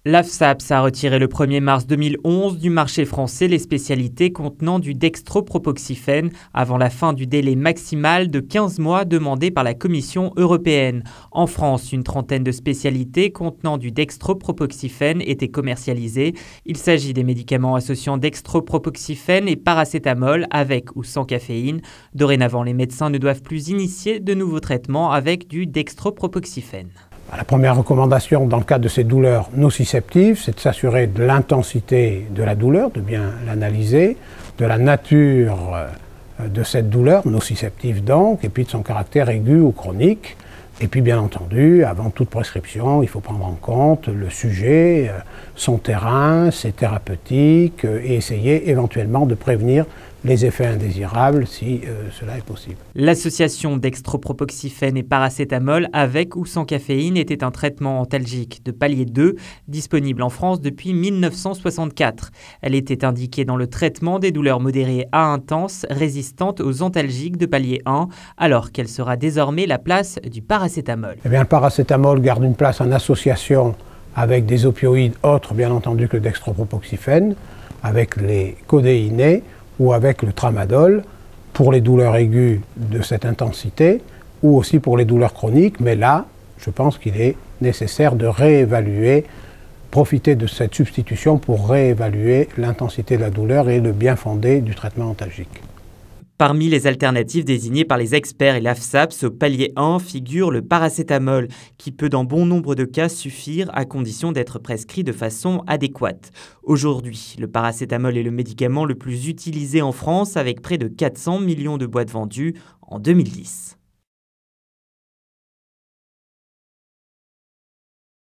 L'AFSAPS a retiré le 1er mars 2011 du marché français les spécialités contenant du dextropropoxyphène avant la fin du délai maximal de 15 mois demandé par la Commission européenne. En France, une trentaine de spécialités contenant du dextropropoxyphène étaient commercialisées. Il s'agit des médicaments associant dextropropoxyphène et paracétamol avec ou sans caféine. Dorénavant, les médecins ne doivent plus initier de nouveaux traitements avec du dextropropoxyphène. La première recommandation dans le cadre de ces douleurs nociceptives, c'est de s'assurer de l'intensité de la douleur, de bien l'analyser, de la nature de cette douleur nociceptive donc, et puis de son caractère aigu ou chronique. Et puis bien entendu, avant toute prescription, il faut prendre en compte le sujet, son terrain, ses thérapeutiques, et essayer éventuellement de prévenir les effets indésirables si cela est possible. L'association dextropropoxyphène et paracétamol avec ou sans caféine était un traitement antalgique de palier 2 disponible en France depuis 1964. Elle était indiquée dans le traitement des douleurs modérées à intenses résistantes aux antalgiques de palier 1 alors qu'elle sera désormais la place du paracétamol. Eh bien, le paracétamol garde une place en association avec des opioïdes autres bien entendu que le dextropropoxyphène, avec les codéinés ou avec le tramadol pour les douleurs aiguës de cette intensité ou aussi pour les douleurs chroniques. Mais là, je pense qu'il est nécessaire de réévaluer, profiter de cette substitution pour réévaluer l'intensité de la douleur et le bien fondé du traitement antalgique. Parmi les alternatives désignées par les experts et l'AFSAPS au palier 1 figure le paracétamol, qui peut dans bon nombre de cas suffire à condition d'être prescrit de façon adéquate. Aujourd'hui, le paracétamol est le médicament le plus utilisé en France avec près de 400 millions de boîtes vendues en 2010.